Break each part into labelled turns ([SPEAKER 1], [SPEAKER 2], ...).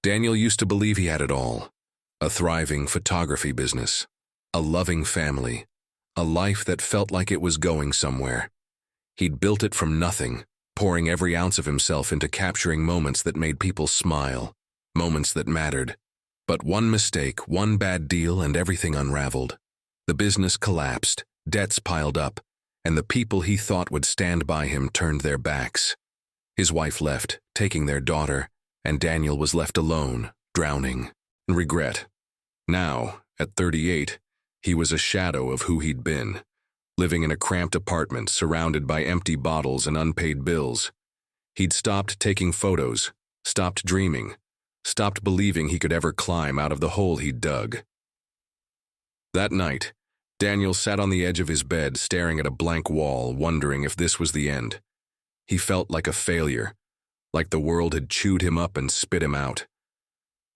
[SPEAKER 1] Daniel used to believe he had it all: a thriving photography business, a loving family, a life that felt like it was going somewhere. He'd built it from nothing, pouring every ounce of himself into capturing moments that made people smile, moments that mattered. But one mistake, one bad deal, and everything unraveled. The business collapsed, debts piled up, and the people he thought would stand by him turned their backs. His wife left, taking their daughter, and Daniel was left alone, drowning in regret. Now, at 38, he was a shadow of who he'd been, living in a cramped apartment surrounded by empty bottles and unpaid bills. He'd stopped taking photos, stopped dreaming, stopped believing he could ever climb out of the hole he'd dug. That night, Daniel sat on the edge of his bed staring at a blank wall, wondering if this was the end. He felt like a failure, like the world had chewed him up and spit him out.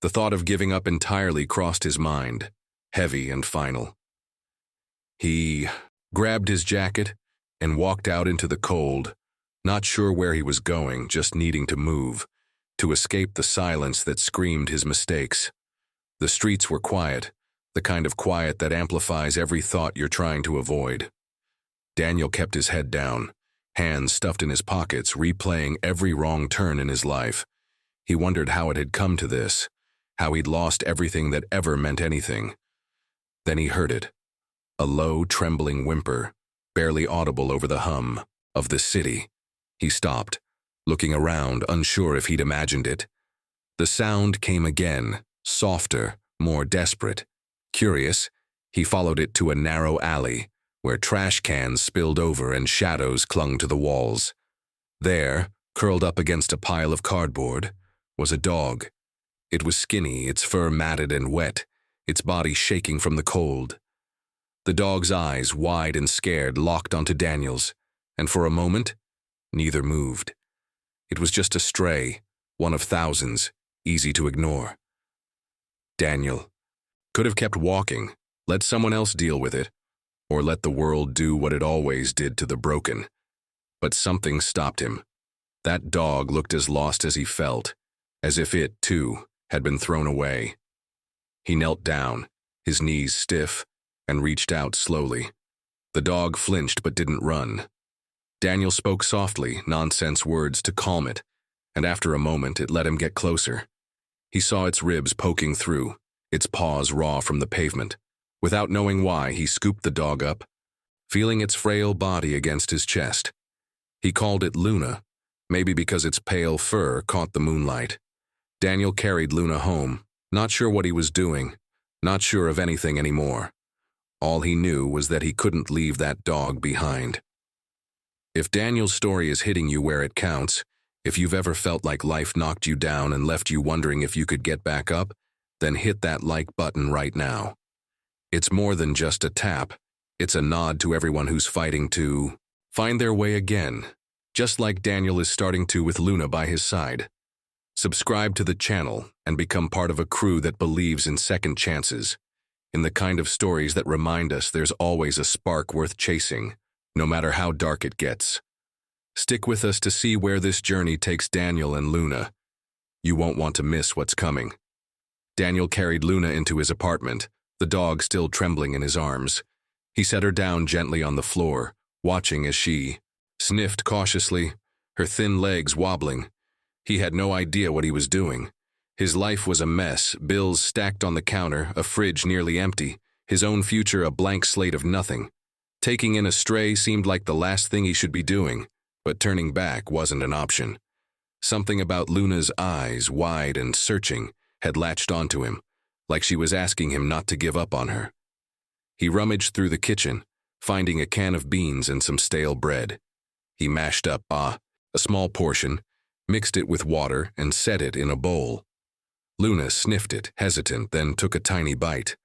[SPEAKER 1] The thought of giving up entirely crossed his mind, heavy and final. He grabbed his jacket and walked out into the cold, not sure where he was going, just needing to move, to escape the silence that screamed his mistakes. The streets were quiet, the kind of quiet that amplifies every thought you're trying to avoid. Daniel kept his head down, hands stuffed in his pockets, replaying every wrong turn in his life. He wondered how it had come to this, how he'd lost everything that ever meant anything. Then he heard it, a low, trembling whimper, barely audible over the hum of the city. He stopped, looking around, unsure if he'd imagined it. The sound came again, softer, more desperate. Curious, he followed it to a narrow alley, where trash cans spilled over and shadows clung to the walls. There, curled up against a pile of cardboard, was a dog. It was skinny, its fur matted and wet, its body shaking from the cold. The dog's eyes, wide and scared, locked onto Daniel's, and for a moment, neither moved. It was just a stray, one of thousands, easy to ignore. Daniel could have kept walking, let someone else deal with it, or let the world do what it always did to the broken. But something stopped him. That dog looked as lost as he felt, as if it, too, had been thrown away. He knelt down, his knees stiff, and reached out slowly. The dog flinched but didn't run. Daniel spoke softly, nonsense words to calm it, and after a moment it let him get closer. He saw its ribs poking through, its paws raw from the pavement. Without knowing why, he scooped the dog up, feeling its frail body against his chest. He called it Luna, maybe because its pale fur caught the moonlight. Daniel carried Luna home, not sure what he was doing, not sure of anything anymore. All he knew was that he couldn't leave that dog behind. If Daniel's story is hitting you where it counts, if you've ever felt like life knocked you down and left you wondering if you could get back up, then hit that like button right now. It's more than just a tap. It's a nod to everyone who's fighting to find their way again, just like Daniel is starting to with Luna by his side. Subscribe to the channel and become part of a crew that believes in second chances, in the kind of stories that remind us there's always a spark worth chasing, no matter how dark it gets. Stick with us to see where this journey takes Daniel and Luna. You won't want to miss what's coming. Daniel carried Luna into his apartment, the dog still trembling in his arms. He set her down gently on the floor, watching as she sniffed cautiously, her thin legs wobbling. He had no idea what he was doing. His life was a mess, bills stacked on the counter, a fridge nearly empty, his own future a blank slate of nothing. Taking in a stray seemed like the last thing he should be doing, but turning back wasn't an option. Something about Luna's eyes, wide and searching, had latched onto him, like she was asking him not to give up on her. He rummaged through the kitchen, finding a can of beans and some stale bread. He mashed up a small portion, mixed it with water, and set it in a bowl. Luna sniffed it, hesitant, then took a tiny bite.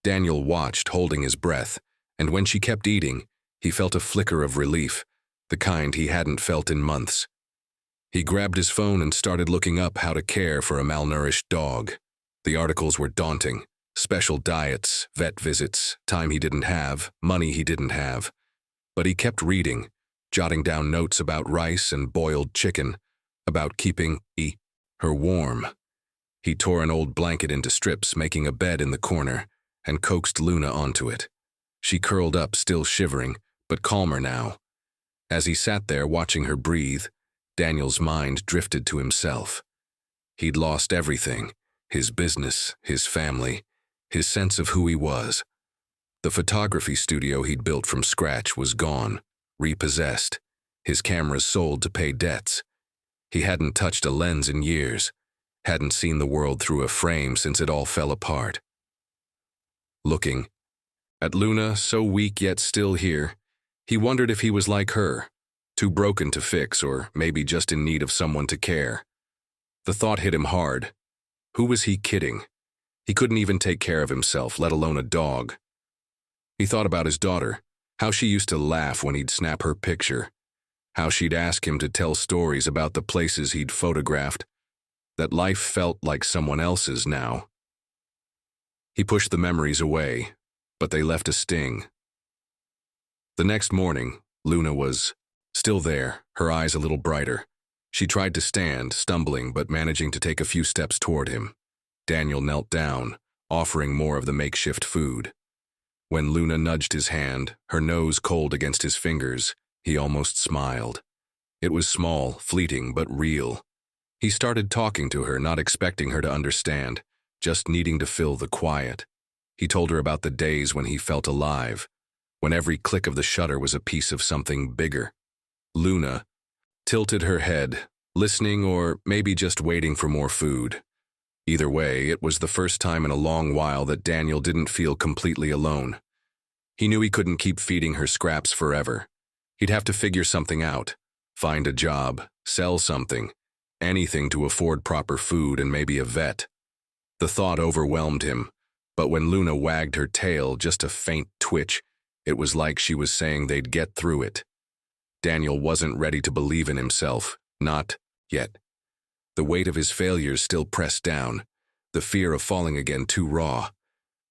[SPEAKER 1] Daniel watched, holding his breath, and when she kept eating, he felt a flicker of relief, the kind he hadn't felt in months. He grabbed his phone and started looking up how to care for a malnourished dog. The articles were daunting. Special diets, vet visits, time he didn't have, money he didn't have. But he kept reading, jotting down notes about rice and boiled chicken, about keeping her warm. He tore an old blanket into strips, making a bed in the corner, and coaxed Luna onto it. She curled up, still shivering, but calmer now. As he sat there watching her breathe, Daniel's mind drifted to himself. He'd lost everything: his business, his family, his sense of who he was. The photography studio he'd built from scratch was gone, repossessed, his cameras sold to pay debts. He hadn't touched a lens in years, hadn't seen the world through a frame since it all fell apart. Looking at Luna, so weak yet still here, he wondered if he was like her, too broken to fix, or maybe just in need of someone to care. The thought hit him hard. Who was he kidding? He couldn't even take care of himself, let alone a dog. He thought about his daughter, how she used to laugh when he'd snap her picture, how she'd ask him to tell stories about the places he'd photographed, that life felt like someone else's now. He pushed the memories away, but they left a sting. The next morning, Luna was still there, her eyes a little brighter. She tried to stand, stumbling but managing to take a few steps toward him. Daniel knelt down, offering more of the makeshift food. When Luna nudged his hand, her nose cold against his fingers, he almost smiled. It was small, fleeting, but real. He started talking to her, not expecting her to understand, just needing to fill the quiet. He told her about the days when he felt alive, when every click of the shutter was a piece of something bigger. Luna tilted her head, listening or maybe just waiting for more food. Either way, it was the first time in a long while that Daniel didn't feel completely alone. He knew he couldn't keep feeding her scraps forever. He'd have to figure something out, find a job, sell something, anything to afford proper food and maybe a vet. The thought overwhelmed him, but when Luna wagged her tail, just a faint twitch, it was like she was saying they'd get through it. Daniel wasn't ready to believe in himself, not yet. The weight of his failures still pressed down, the fear of falling again too raw.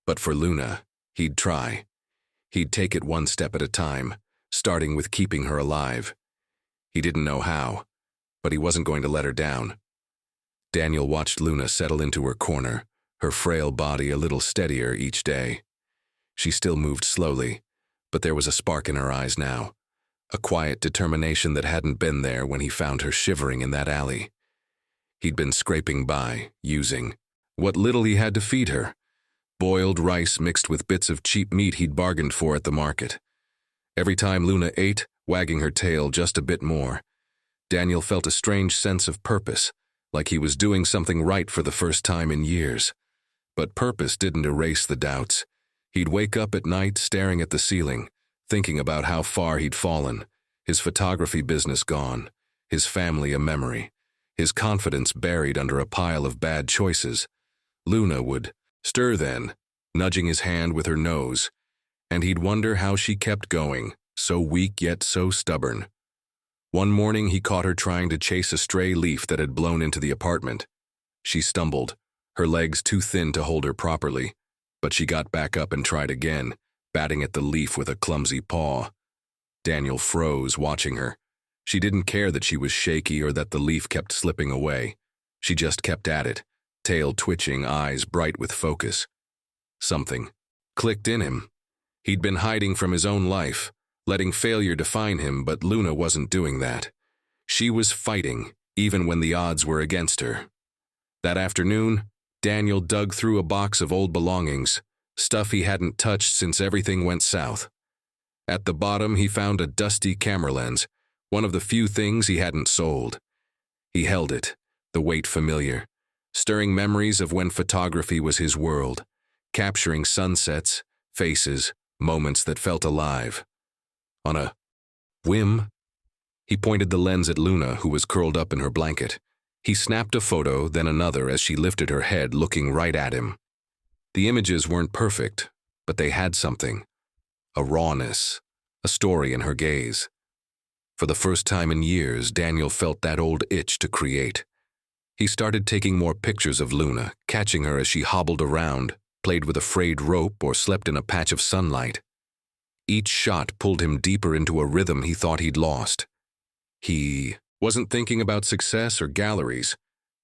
[SPEAKER 1] But for Luna, he'd try. He'd take it one step at a time, starting with keeping her alive. He didn't know how, but he wasn't going to let her down. Daniel watched Luna settle into her corner, her frail body a little steadier each day. She still moved slowly, but there was a spark in her eyes now, a quiet determination that hadn't been there when he found her shivering in that alley. He'd been scraping by, using what little he had to feed her, boiled rice mixed with bits of cheap meat he'd bargained for at the market. Every time Luna ate, wagging her tail just a bit more, Daniel felt a strange sense of purpose, like he was doing something right for the first time in years. But purpose didn't erase the doubts. He'd wake up at night staring at the ceiling, thinking about how far he'd fallen, his photography business gone, his family a memory, his confidence buried under a pile of bad choices. Luna would stir then, nudging his hand with her nose, and he'd wonder how she kept going, so weak yet so stubborn. One morning he caught her trying to chase a stray leaf that had blown into the apartment. She stumbled, her legs too thin to hold her properly, but she got back up and tried again, batting at the leaf with a clumsy paw. Daniel froze, watching her. She didn't care that she was shaky or that the leaf kept slipping away. She just kept at it, tail twitching, eyes bright with focus. Something clicked in him. He'd been hiding from his own life, letting failure define him, but Luna wasn't doing that. She was fighting, even when the odds were against her. That afternoon, Daniel dug through a box of old belongings, stuff he hadn't touched since everything went south. At the bottom, he found a dusty camera lens, one of the few things he hadn't sold. He held it, the weight familiar, stirring memories of when photography was his world, capturing sunsets, faces, moments that felt alive. On a whim, he pointed the lens at Luna, who was curled up in her blanket. He snapped a photo, then another as she lifted her head, looking right at him. The images weren't perfect, but they had something. A rawness, a story in her gaze. For the first time in years, Daniel felt that old itch to create. He started taking more pictures of Luna, catching her as she hobbled around, played with a frayed rope, or slept in a patch of sunlight. Each shot pulled him deeper into a rhythm he thought he'd lost. He wasn't thinking about success or galleries,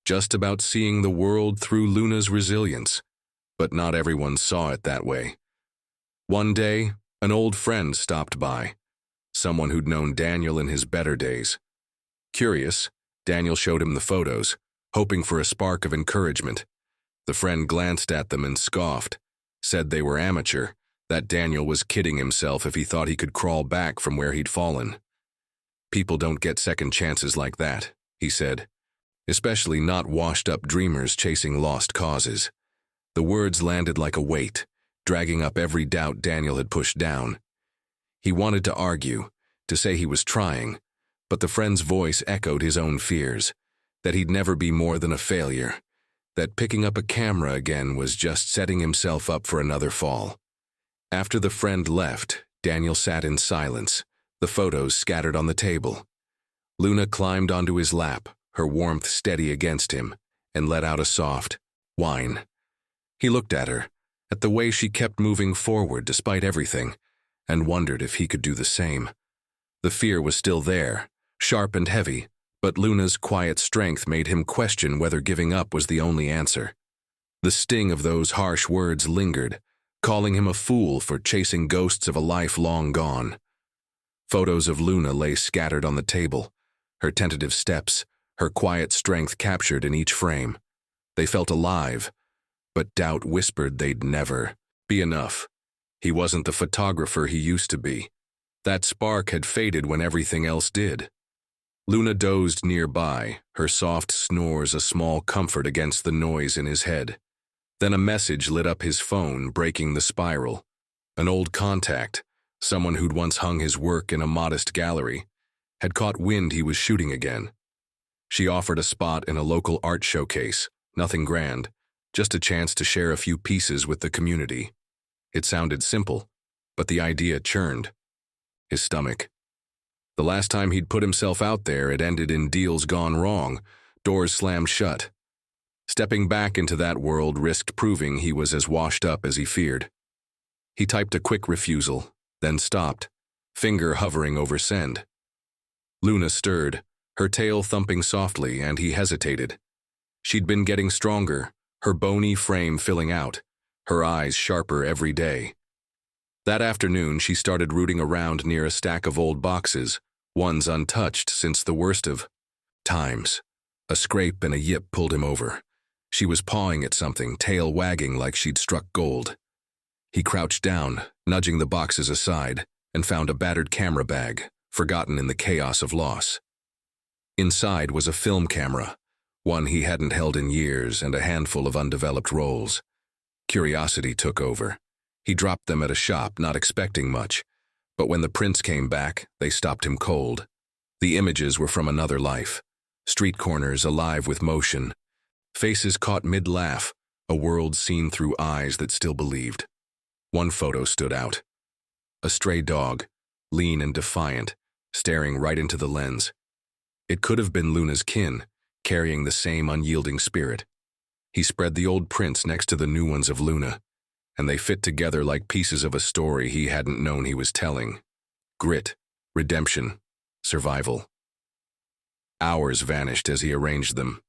[SPEAKER 1] just about seeing the world through Luna's resilience. But not everyone saw it that way. One day, an old friend stopped by, someone who'd known Daniel in his better days. Curious, Daniel showed him the photos, hoping for a spark of encouragement. The friend glanced at them and scoffed, said they were amateur, that Daniel was kidding himself if he thought he could crawl back from where he'd fallen. "People don't get second chances like that," he said, "especially not washed-up dreamers chasing lost causes." The words landed like a weight, dragging up every doubt Daniel had pushed down. He wanted to argue, to say he was trying, but the friend's voice echoed his own fears, that he'd never be more than a failure, that picking up a camera again was just setting himself up for another fall. After the friend left, Daniel sat in silence, the photos scattered on the table. Luna climbed onto his lap, her warmth steady against him, and let out a soft whine. He looked at her, at the way she kept moving forward despite everything, and wondered if he could do the same. The fear was still there, sharp and heavy, but Luna's quiet strength made him question whether giving up was the only answer. The sting of those harsh words lingered, calling him a fool for chasing ghosts of a life long gone. Photos of Luna lay scattered on the table, her tentative steps, her quiet strength captured in each frame. They felt alive, but doubt whispered they'd never be enough. He wasn't the photographer he used to be. That spark had faded when everything else did. Luna dozed nearby, her soft snores a small comfort against the noise in his head. Then a message lit up his phone, breaking the spiral. An old contact, someone who'd once hung his work in a modest gallery, had caught wind he was shooting again. She offered a spot in a local art showcase, nothing grand, just a chance to share a few pieces with the community. It sounded simple, but the idea churned his stomach. The last time he'd put himself out there, it ended in deals gone wrong, doors slammed shut. Stepping back into that world risked proving he was as washed up as he feared. He typed a quick refusal, then stopped, finger hovering over send. Luna stirred, her tail thumping softly, and he hesitated. She'd been getting stronger, her bony frame filling out, her eyes sharper every day. That afternoon, she started rooting around near a stack of old boxes, ones untouched since the worst of times. A scrape and a yip pulled him over. She was pawing at something, tail wagging like she'd struck gold. He crouched down, nudging the boxes aside, and found a battered camera bag, forgotten in the chaos of loss. Inside was a film camera, one he hadn't held in years, and a handful of undeveloped rolls. Curiosity took over. He dropped them at a shop, not expecting much, but when the prints came back, they stopped him cold. The images were from another life, street corners alive with motion, faces caught mid-laugh, a world seen through eyes that still believed. One photo stood out. A stray dog, lean and defiant, staring right into the lens. It could have been Luna's kin, carrying the same unyielding spirit. He spread the old prints next to the new ones of Luna, and they fit together like pieces of a story he hadn't known he was telling. Grit, redemption, survival. Hours vanished as he arranged them,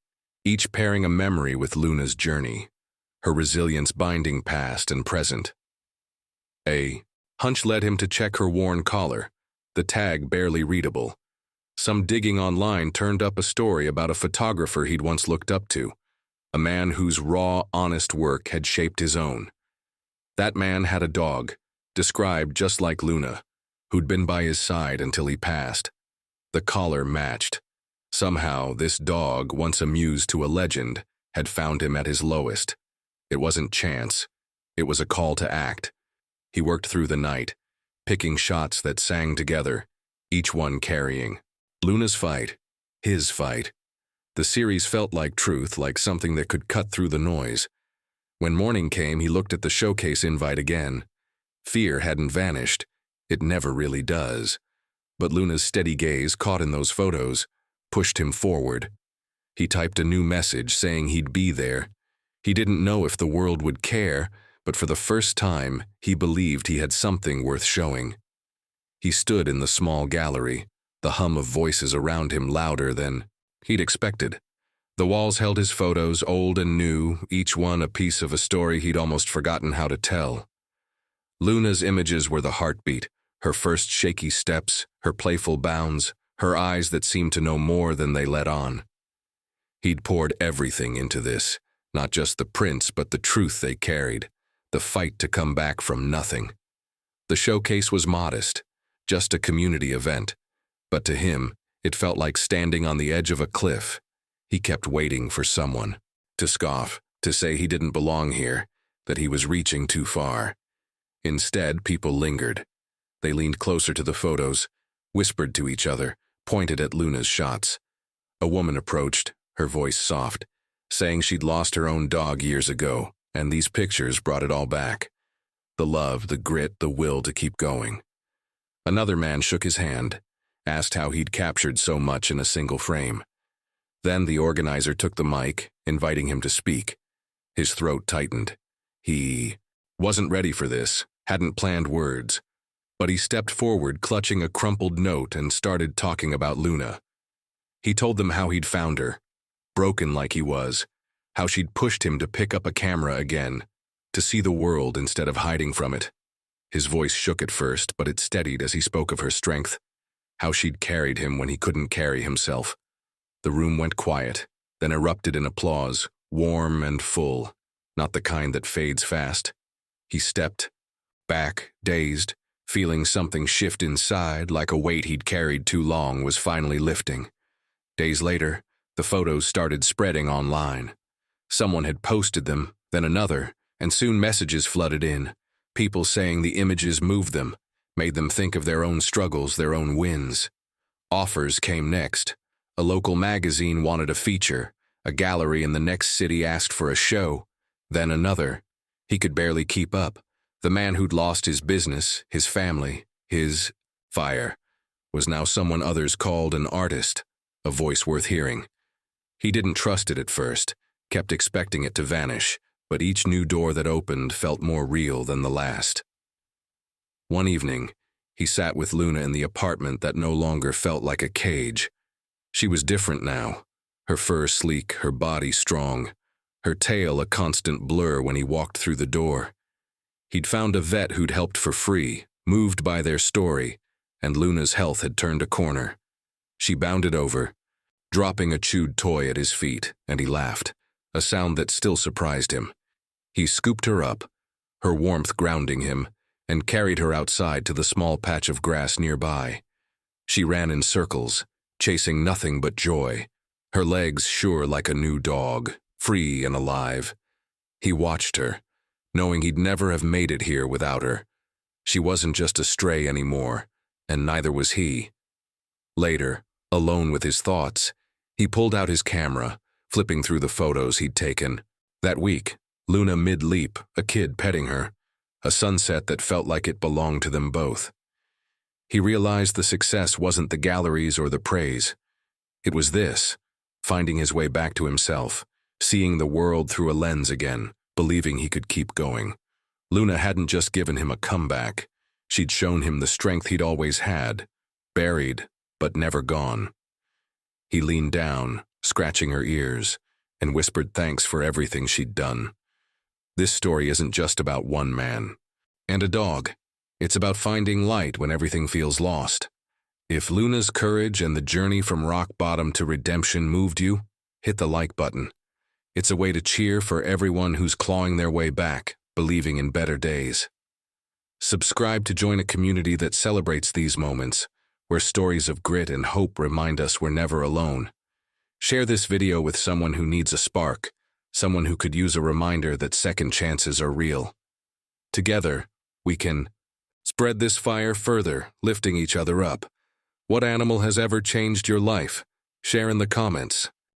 [SPEAKER 1] each pairing a memory with Luna's journey, her resilience binding past and present. A hunch led him to check her worn collar, the tag barely readable. Some digging online turned up a story about a photographer he'd once looked up to, a man whose raw, honest work had shaped his own. That man had a dog, described just like Luna, who'd been by his side until he passed. The collar matched. Somehow, this dog, once a muse to a legend, had found him at his lowest. It wasn't chance. It was a call to act. He worked through the night, picking shots that sang together, each one carrying Luna's fight, his fight. The series felt like truth, like something that could cut through the noise. When morning came, he looked at the showcase invite again. Fear hadn't vanished. It never really does. But Luna's steady gaze, caught in those photos, pushed him forward. He typed a new message saying he'd be there. He didn't know if the world would care, but for the first time, he believed he had something worth showing. He stood in the small gallery, the hum of voices around him louder than he'd expected. The walls held his photos, old and new, each one a piece of a story he'd almost forgotten how to tell. Luna's images were the heartbeat, her first shaky steps, her playful bounds, her eyes that seemed to know more than they let on. He'd poured everything into this, not just the prints but the truth they carried, the fight to come back from nothing. The showcase was modest, just a community event, but to him, it felt like standing on the edge of a cliff. He kept waiting for someone to scoff, to say he didn't belong here, that he was reaching too far. Instead, people lingered. They leaned closer to the photos, whispered to each other, pointed at Luna's shots. A woman approached, her voice soft, saying she'd lost her own dog years ago, and these pictures brought it all back. The love, the grit, the will to keep going. Another man shook his hand, asked how he'd captured so much in a single frame. Then the organizer took the mic, inviting him to speak. His throat tightened. He wasn't ready for this, hadn't planned words. But he stepped forward, clutching a crumpled note, and started talking about Luna. He told them how he'd found her, broken like he was, how she'd pushed him to pick up a camera again, to see the world instead of hiding from it. His voice shook at first, but it steadied as he spoke of her strength, how she'd carried him when he couldn't carry himself. The room went quiet, then erupted in applause, warm and full, not the kind that fades fast. He stepped back, dazed, feeling something shift inside, like a weight he'd carried too long was finally lifting. Days later, the photos started spreading online. Someone had posted them, then another, and soon messages flooded in, people saying the images moved them, made them think of their own struggles, their own wins. Offers came next. A local magazine wanted a feature, a gallery in the next city asked for a show, then another. He could barely keep up. The man who'd lost his business, his family, his fire, was now someone others called an artist, a voice worth hearing. He didn't trust it at first, kept expecting it to vanish, but each new door that opened felt more real than the last. One evening, he sat with Luna in the apartment that no longer felt like a cage. She was different now, her fur sleek, her body strong, her tail a constant blur when he walked through the door. He'd found a vet who'd helped for free, moved by their story, and Luna's health had turned a corner. She bounded over, dropping a chewed toy at his feet, and he laughed, a sound that still surprised him. He scooped her up, her warmth grounding him, and carried her outside to the small patch of grass nearby. She ran in circles, chasing nothing but joy, her legs sure like a new dog, free and alive. He watched her, knowing he'd never have made it here without her. She wasn't just a stray anymore, and neither was he. Later, alone with his thoughts, he pulled out his camera, flipping through the photos he'd taken. That week, Luna mid-leap, a kid petting her, a sunset that felt like it belonged to them both. He realized the success wasn't the galleries or the praise. It was this, finding his way back to himself, seeing the world through a lens again, believing he could keep going. Luna hadn't just given him a comeback. She'd shown him the strength he'd always had, buried, but never gone. He leaned down, scratching her ears, and whispered thanks for everything she'd done. This story isn't just about one man and a dog. It's about finding light when everything feels lost. If Luna's courage and the journey from rock bottom to redemption moved you, hit the like button. It's a way to cheer for everyone who's clawing their way back, believing in better days. Subscribe to join a community that celebrates these moments, where stories of grit and hope remind us we're never alone. Share this video with someone who needs a spark, someone who could use a reminder that second chances are real. Together, we can spread this fire further, lifting each other up. What animal has ever changed your life? Share in the comments.